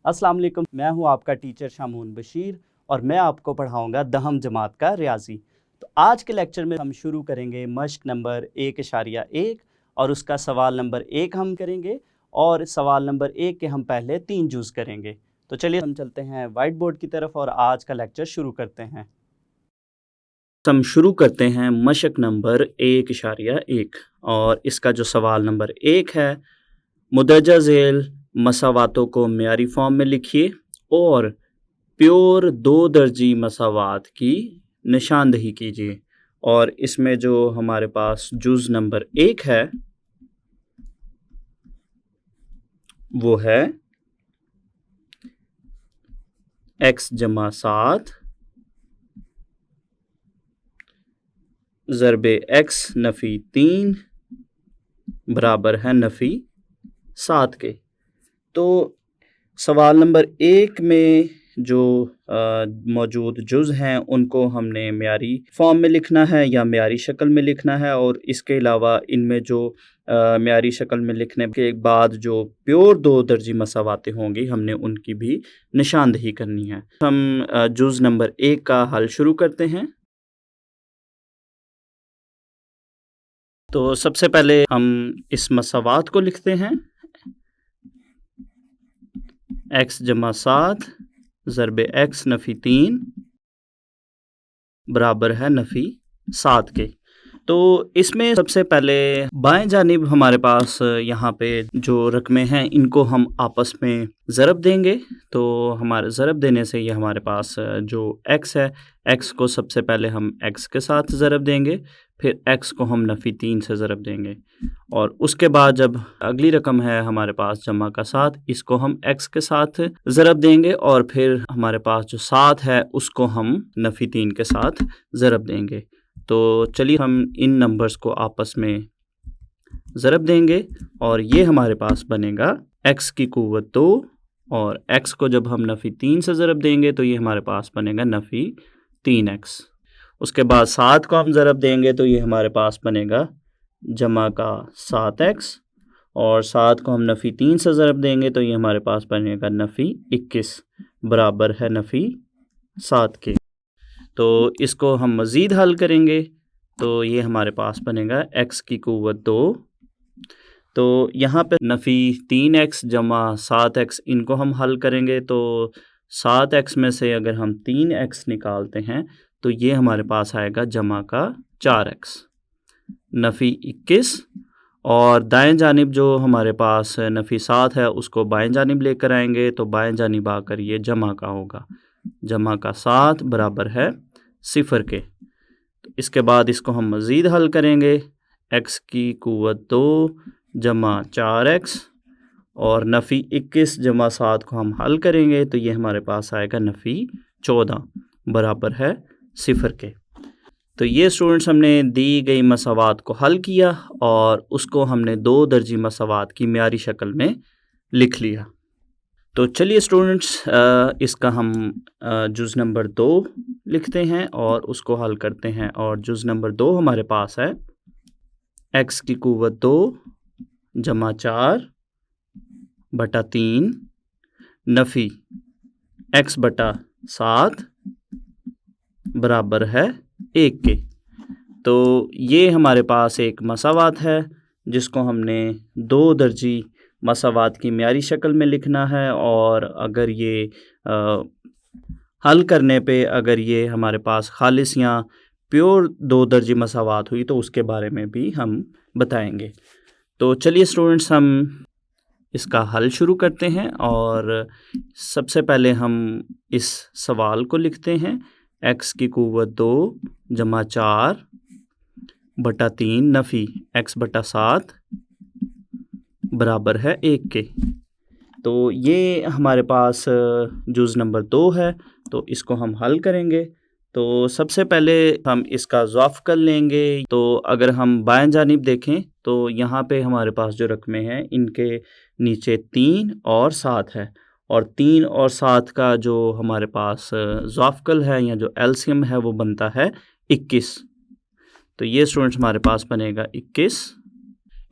अस्सलाम वालेकुम, मैं हूं आपका टीचर शामून बशीर और मैं आपको पढ़ाऊंगा दहम जमात का रियाजी। तो आज के लेक्चर में हम शुरू करेंगे मश्क नंबर 1.1 और उसका सवाल नंबर 1 हम करेंगे और सवाल नंबर 1 के हम पहले 3 जूज़ करेंगे। तो चलिए हम चलते हैं वाइट बोर्ड की तरफ और आज का लेक्चर शुरू करते हैं। हम शुरू करते हैं मशक नंबर 1.1 और इसका जो सवाल नंबर 1 है, मुदर्जा झेल मसावातों को मेयारी फॉर्म में लिखिए और प्योर 2 दर्जी मसावात की निशानदही कीजिए। और इसमें जो हमारे पास जुज़ नंबर 1 है वो है x जमा 7 ज़रबे x नफ़ी 3 बराबर है नफ़ी 7 के। तो सवाल नंबर 1 में जो मौजूद जुज़ हैं उनको हमने मेयारी फॉर्म में लिखना है या मेयारी शक्ल में लिखना है, और इसके अलावा इनमें जो मेयारी शक्ल में लिखने के बाद जो प्योर 2 दर्जी मसावातें होंगी हमने उनकी भी निशानदही करनी है। हम जुज़ नंबर 1 का हल शुरू करते हैं। तो सबसे पहले हम इस मसावात को लिखते हैं, x जमा 7 ज़रबे x नफ़ी 3 बराबर है नफ़ी 7 के। तो इसमें सबसे पहले बाएं जानिब हमारे पास यहाँ पे जो रकमें हैं इनको हम आपस में ज़रब देंगे। तो हमारे ज़रब देने से ये हमारे पास जो x है, x को सबसे पहले हम x के साथ ज़रब देंगे, फिर x को हम नफ़ी 3 से ज़रब देंगे, और उसके बाद जब अगली रकम है हमारे पास जमा का 7, इसको हम x के साथ ज़रब देंगे, और फिर हमारे पास जो 7 है उसको हम नफ़ी 3 के साथ ज़रब देंगे। तो चलिए हम इन नंबर्स को आपस में ज़रब देंगे और ये हमारे पास बनेगा x की कुव्वत 2, और x को जब हम नफ़ी 3 से ज़रब देंगे तो ये हमारे पास बनेगा नफ़ी 3x। उसके बाद 7 को हम ज़रब देंगे तो ये हमारे पास बनेगा जमा का 7x, और 7 को हम नफ़ी 3 से ज़रब देंगे तो ये हमारे पास बनेगा नफ़ी 21 बराबर है नफ़ी 7 के। तो इसको हम मज़ीद हल करेंगे तो ये हमारे पास बनेगा x की कुव्वत 2। तो यहाँ पे नफ़ी 3x जमा 7x इनको हम हल करेंगे, तो 7x में से अगर हम 3x निकालते हैं तो ये हमारे पास आएगा जमा का 4x नफ़ी 21, और दाएं जानिब जो हमारे पास नफ़ी 7 है उसको बाएं जानिब लेकर आएंगे, तो बाएं जानिब आकर ये जमा का होगा, जमा का 7 बराबर है 0 के। तो इसके बाद इसको हम मज़ीद हल करेंगे, x की कुव्वत 2 जमा 4x और नफ़ी 21 जमा 7 को हम हल करेंगे तो ये हमारे पास आएगा नफ़ी 14 बराबर है 0 के। तो ये स्टूडेंट्स हमने दी गई मसावात को हल किया और उसको हमने 2 दर्जी मसावात की मेयारी शक्ल में लिख लिया। तो चलिए स्टूडेंट्स इसका हम जुज़ नंबर 2 लिखते हैं और उसको हल करते हैं। और जुज़ नंबर 2 हमारे पास है x की कुव्वत 2 जमा 4 बटा 3 नफ़ी x बटा 7 बराबर है 1 के। तो ये हमारे पास एक मसावात है जिसको हमने 2 दर्जी मसावात की मेयारी शक्ल में लिखना है, और अगर ये हल करने पे अगर ये हमारे पास खालिस या प्योर 2 दर्जी मसावात हुई तो उसके बारे में भी हम बताएंगे। तो चलिए स्टूडेंट्स हम इसका हल शुरू करते हैं, और सबसे पहले हम इस सवाल को लिखते हैं, x की कुव्वत 2 जमा 4 बटा 3 नफ़ी x बटा 7 बराबर है 1 के। तो ये हमारे पास जुज़ नंबर 2 है, तो इसको हम हल करेंगे। तो सबसे पहले हम इसका ज़ाफ़ कर लेंगे। तो अगर हम बाएं जानिब देखें तो यहाँ पे हमारे पास जो रकमें हैं इनके नीचे 3 और 7 है, और 3 और 7 का जो हमारे पास ज़ाफ़कल है या जो एलसीएम है वो बनता है 21। तो ये स्टूडेंट्स हमारे पास बनेगा 21।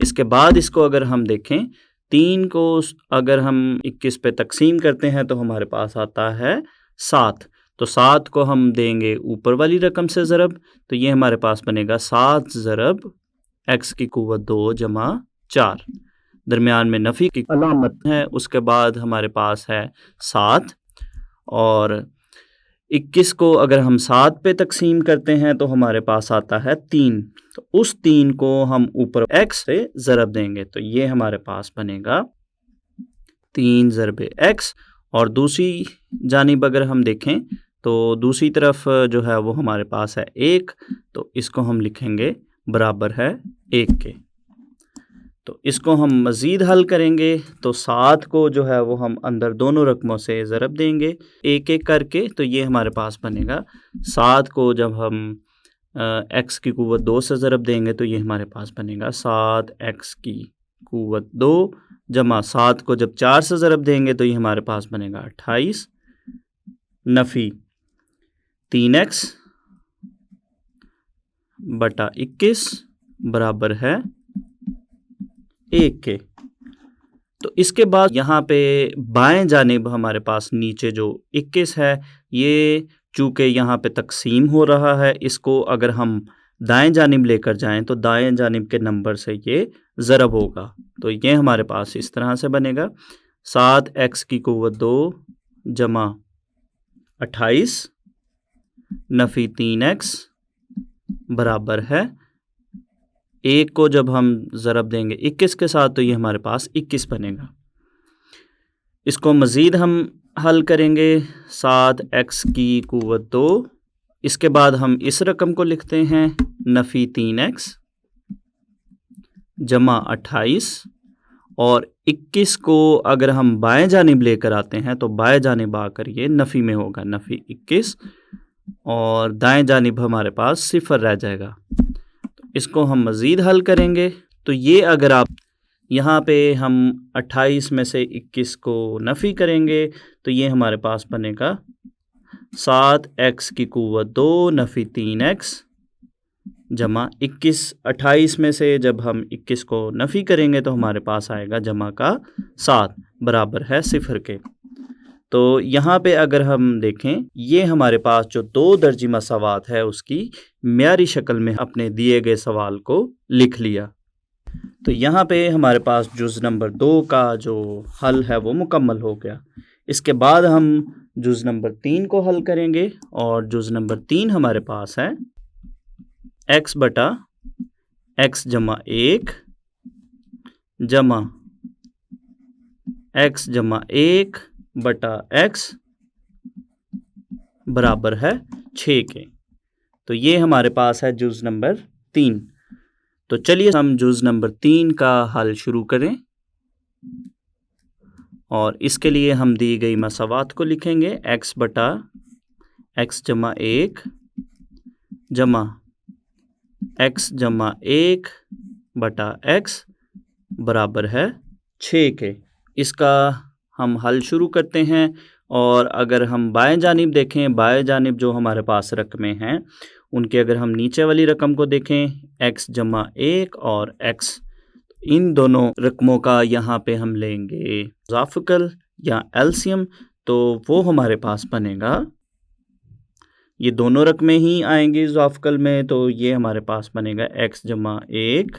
इसके बाद इसको अगर हम देखें 3 को अगर हम 21 पे तकसीम करते हैं तो हमारे पास आता है 7। तो 7 को हम देंगे ऊपर वाली रकम से ज़रब, तो ये हमारे पास बनेगा 7 ज़रब x की क़ुव्वत 2 जमा 4। दरमियान में नफ़ी की अलामत है, उसके बाद हमारे पास है 7 और 21 को अगर हम 7 पे तकसीम करते हैं तो हमारे पास आता है 3। तो उस 3 को हम ऊपर x से ज़रब देंगे, तो ये हमारे पास बनेगा 3 ज़रब x। और दूसरी जानिब अगर हम देखें तो दूसरी तरफ जो है वो हमारे पास है 1, तो इसको हम लिखेंगे बराबर है 1 के। तो इसको हम मज़ीद हल करेंगे तो 7 को जो है वो हम अंदर दोनों रकमों से ज़रब देंगे एक एक करके, तो ये हमारे पास बनेगा 7 को जब हम x की क़ुव्वत 2 से ज़रब देंगे तो ये हमारे पास बनेगा 7x की क़ुव्वत 2 जमा 7 को जब 4 से ज़रब देंगे तो ये हमारे पास बनेगा 28 नफ़ी 3x बटा 21 बराबर है 1 के। तो इसके बाद यहाँ पे बाएं जानिब हमारे पास नीचे जो 21 है, ये चूँकि यहाँ पे तकसीम हो रहा है, इसको अगर हम दाएं जानिब लेकर जाएं तो दाएं जानिब के नंबर से ये ज़रब होगा। तो ये हमारे पास इस तरह से बनेगा 7x की क़ुव्वत 2 जमा 28 नफ़ी 3x बराबर है 1 को जब हम ज़रब देंगे 21 के साथ तो ये हमारे पास 21 बनेगा। इसको मज़ीद हम हल करेंगे 7x की क़ुव्वत 2, इसके बाद हम इस रकम को लिखते हैं नफ़ी 3x जमा 28 और 21 को अगर हम बाएं जानिब लेकर आते हैं तो बाएं जानिब आकर ये नफ़ी में होगा, नफ़ी 21 और दाएं जानिब हमारे पास 0 रह जाएगा। तो इसको हम मज़ीद हल करेंगे तो ये अगर आप यहाँ पे हम 28 में से 21 को नफ़ी करेंगे तो ये हमारे पास बनेगा 7x की क़ुव्वत 2 नफ़ी 3x जमा 21। 28 में से जब हम 21 को नफ़ी करेंगे तो हमारे पास आएगा जमा का 7 बराबर है 0 के। तो यहाँ पे अगर हम देखें ये हमारे पास जो 2 दर्जी मसावात है उसकी म्यारी शक्ल में अपने दिए गए सवाल को लिख लिया। तो यहाँ पे हमारे पास जुज़ नंबर 2 का जो हल है वो मुकम्मल हो गया। इसके बाद हम जुज़ नंबर 3 को हल करेंगे और जुज़ नंबर 3 हमारे पास है x बटा x जमा 1 जमा x जमा 1 बटा x बराबर है 6 के। तो ये हमारे पास है जुज़ नंबर 3। तो चलिए हम जुज़ नंबर 3 का हल शुरू करें और इसके लिए हम दी गई मसावात को लिखेंगे x बटा x जमा 1 जमा x जमा 1 बटा x बराबर है 6 के। इसका हम हल शुरू करते हैं और अगर हम बाएं जानिब देखें, बाएं जानिब जो हमारे पास रकमें हैं उनके अगर हम नीचे वाली रकम को देखें x जमा 1 और x, इन दोनों रकमों का यहाँ पे हम लेंगे ज़ाफ़कल या एलसीएम, तो वो हमारे पास बनेगा, ये दोनों रकमें ही आएंगी ज़ाफ़कल में, तो ये हमारे पास बनेगा x जमा 1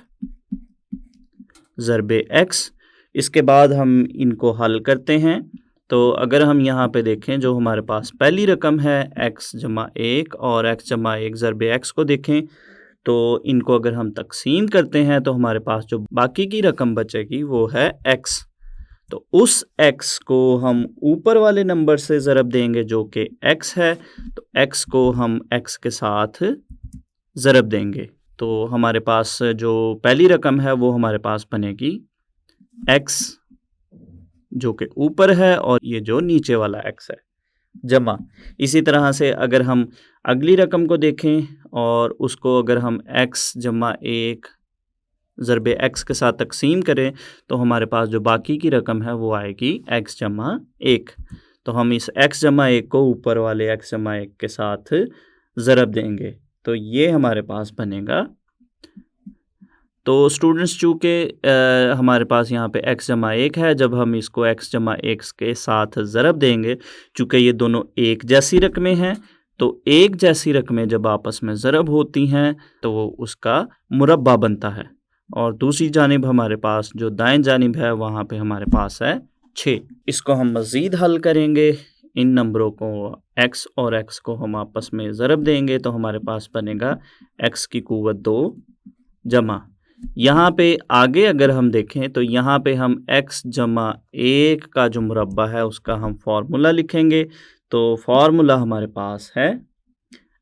ज़रबे x। इसके बाद हम इनको हल करते हैं तो अगर हम यहाँ पे देखें जो हमारे पास पहली रकम है x जमा 1 और x जमा 1 ज़रबे x को देखें तो इनको अगर हम तकसीम करते हैं तो हमारे पास जो बाकी की रकम बचेगी वो है x। तो उस x को हम ऊपर वाले नंबर से ज़रब देंगे जो कि x है, तो x को हम x के साथ ज़रब देंगे। तो हमारे पास जो पहली रकम है वो हमारे पास बनेगी x जो कि ऊपर है और ये जो नीचे वाला x है जमा। इसी तरह से अगर हम अगली रकम को देखें और उसको अगर हम x जमा 1 ज़रबे x के साथ तकसीम करें तो हमारे पास जो बाकी की रकम है वो आएगी x जमा 1। तो हम इस x जमा 1 को ऊपर वाले x जमा 1 के साथ ज़रब देंगे तो ये हमारे पास बनेगा तो स्टूडेंट्स चूँकि हमारे पास यहाँ पे x जमा 1 है, जब हम इसको x जमा 1 के साथ ज़रब देंगे, चूँकि ये दोनों एक जैसी रकमें हैं, तो एक जैसी रकमें जब आपस में ज़रब होती हैं तो वो उसका मुरब्बा बनता है। और दूसरी जानिब हमारे पास जो दाएं जानिब है वहाँ पे हमारे पास है 6। इसको हम मज़ीद हल करेंगे, इन नंबरों को x और x को हम आपस में ज़रब देंगे तो हमारे पास बनेगा x की क़ुव्वत 2 जमा, यहाँ पे आगे अगर हम देखें तो यहाँ पे हम x जमा 1 का जो मुरब्बा है उसका हम फार्मूला लिखेंगे। तो फार्मूला हमारे पास है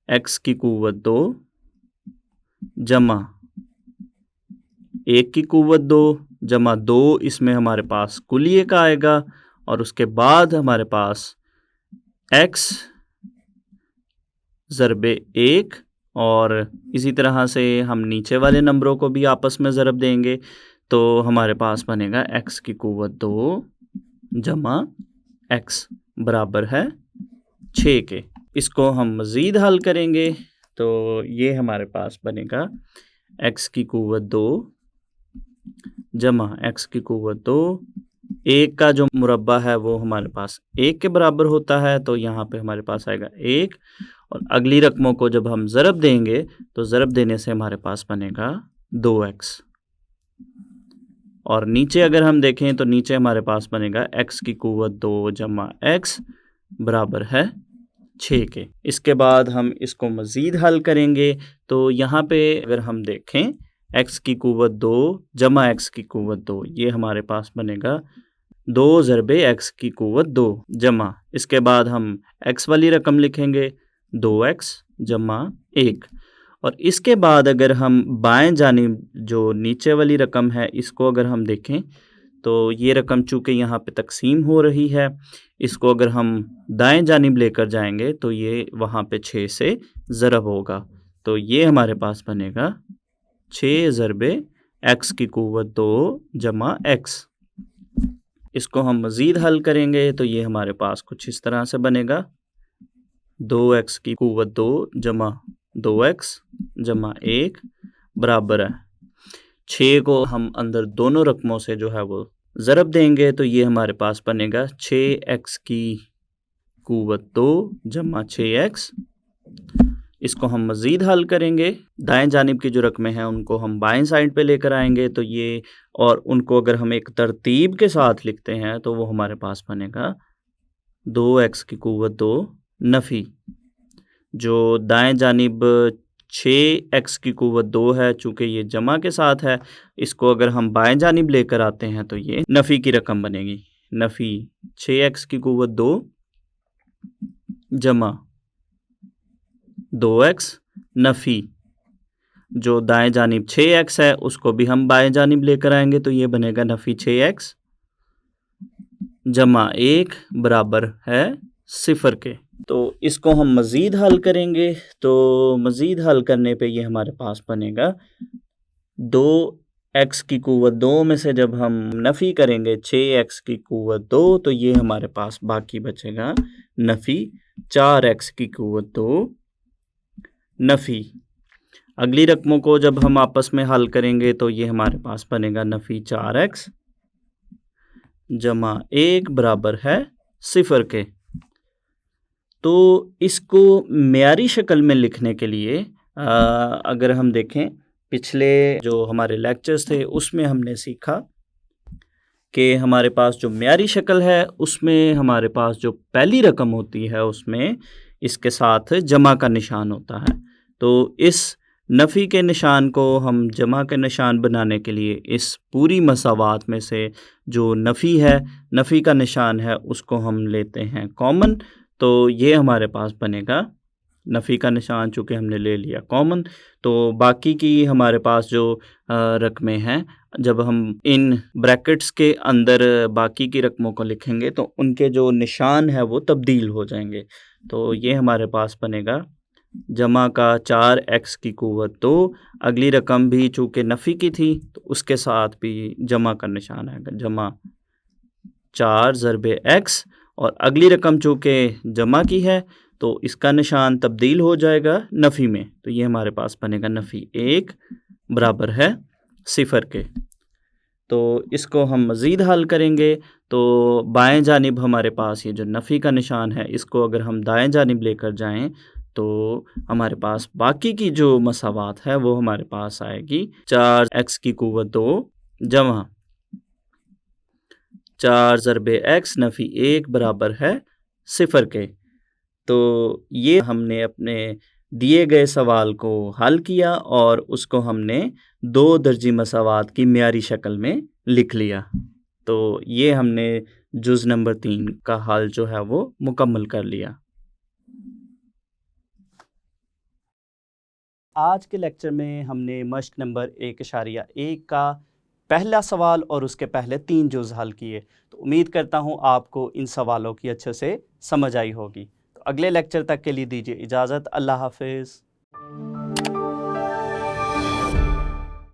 x की क़ुव्वत 2 जमा 1 की क़ुव्वत 2 जमा 2, इसमें हमारे पास कुलिये का आएगा और उसके बाद हमारे पास x ज़रबे 1, और इसी तरह से हम नीचे वाले नंबरों को भी आपस में ज़रब देंगे तो हमारे पास बनेगा x की क़ुव्वत 2 जमा x बराबर है 6 के। इसको हम मज़ीद हल करेंगे तो ये हमारे पास बनेगा x की क़ुव्वत 2 जमा x की क़ुव्वत 2, 1 का जो मुरब्बा है वो हमारे पास 1 के बराबर होता है, तो यहाँ पे हमारे पास आएगा 1, और अगली रकमों को जब हम ज़रब देंगे तो ज़रब देने से हमारे पास बनेगा 2x, और नीचे अगर हम देखें तो नीचे हमारे पास बनेगा x की क़ुव्वत 2 जमा x बराबर है 6 के। इसके बाद हम इसको मज़ीद हल करेंगे तो यहाँ पे अगर हम देखें x की क़ुव्वत 2 जमा x की क़ुव्वत 2, ये हमारे पास बनेगा 2 ज़रबे x की क़ुव्वत 2 जमा, इसके बाद हम x वाली रकम लिखेंगे 2x जमा 1, और इसके बाद अगर हम बाएं जानिब जो नीचे वाली रकम है इसको अगर हम देखें तो ये रकम चूँकि यहाँ पे तकसीम हो रही है, इसको अगर हम दाएं जानिब लेकर जाएंगे तो ये वहाँ पे 6 से ज़रब होगा, तो ये हमारे पास बनेगा 6 ज़रबे x की क़ुव्वत 2 जमा x। इसको हम मज़ीद हल करेंगे तो ये हमारे पास कुछ इस तरह से बनेगा 2x की क़ुव्वत 2 जमा 2x जमा 1 बराबर है 6 को हम अंदर दोनों रकमों से जो है वो ज़रब देंगे तो ये हमारे पास बनेगा 6x की क़ुव्वत 2 जमा 6x। इसको हम मज़ीद हल करेंगे, दाएं जानिब की जो रकमें हैं उनको हम बाएं साइड पे लेकर आएंगे तो ये, और उनको अगर हम एक तरतीब के साथ लिखते हैं तो वो हमारे पास बनेगा 2x की क़ुव्वत 2 नफ़ी, जो दाएं जानिब 6x की क़ुव्वत 2 है, चूँकि ये जमा के साथ है, इसको अगर हम बाएं जानिब लेकर आते हैं तो ये नफ़ी की रकम बनेगी, नफ़ी 6x की क़ुव्वत 2 जमा 2x नफ़ी, जो दाएं जानिब 6x है उसको भी हम बाएं जानिब लेकर आएंगे तो ये बनेगा नफ़ी 6x जमा 1 बराबर है 0 के। तो इसको हम मज़ीद हल करेंगे तो मज़ीद हल करने पे ये हमारे पास बनेगा 2x की क़ुव्वत 2 में से जब हम नफ़ी करेंगे 6x की क़ुव्वत 2 तो ये हमारे पास बाकी बचेगा नफ़ी 4x की क़ुव्वत 2 नफ़ी। अगली रकमों को जब हम आपस में हल करेंगे तो ये हमारे पास बनेगा नफ़ी 4x जमा 1 बराबर है 0 के। तो इसको मेयारी शक्ल में लिखने के लिए अगर हम देखें पिछले जो हमारे लेक्चर्स थे उसमें हमने सीखा कि हमारे पास जो मेयारी शक्ल है उसमें हमारे पास जो पहली रकम होती है उसमें इसके साथ जमा का निशान होता है, तो इस नफ़ी के निशान को हम जमा के निशान बनाने के लिए इस पूरी मसावात में से जो नफ़ी है, नफ़ी का निशान है, उसको हम लेते हैं कॉमन, तो ये हमारे पास बनेगा नफ़ी का निशान चूँकि हमने ले लिया कॉमन, तो बाकी की हमारे पास जो रकमें हैं जब हम इन ब्रैकेट्स के अंदर बाकी की रकमों को लिखेंगे तो उनके जो निशान है वो तब्दील हो जाएंगे, तो ये हमारे पास बनेगा जमा का 4x की क़ुव्वत 2, अगली रकम भी चूँकि नफ़ी की थी तो उसके साथ भी जमा का निशान आएगा, जमा 4 ज़रबे x, और अगली रकम चूँकि जमा की है तो इसका निशान तब्दील हो जाएगा नफ़ी में, तो ये हमारे पास बनेगा नफ़ी 1 बराबर है सिफर के। तो इसको हम मज़ीद हल करेंगे तो बाएं जानिब हमारे पास ये जो नफ़ी का निशान है इसको अगर हम दाएं जानिब लेकर जाएं तो हमारे पास बाकी की जो मसावात है वो हमारे पास आएगी 4x की कुव्वत 2 जमा 4 ज़रबे x नफ़ी 1 बराबर है सिफर के। तो ये हमने अपने दिए गए सवाल को हल किया और उसको हमने 2 दर्जी मसावात की म्यारी शक्ल में लिख लिया। तो ये हमने जुज़ नंबर 3 का हल जो है वो मुकम्मल कर लिया। आज के लेक्चर में हमने मश्क नंबर 1.1 का पहला सवाल और उसके पहले 3 जुज़ हल किए। तो उम्मीद करता हूँ आपको इन सवालों की अच्छे से समझ आई होगी। तो अगले लेक्चर तक के लिए दीजिए इजाज़त। अल्लाह हाफ़िज़।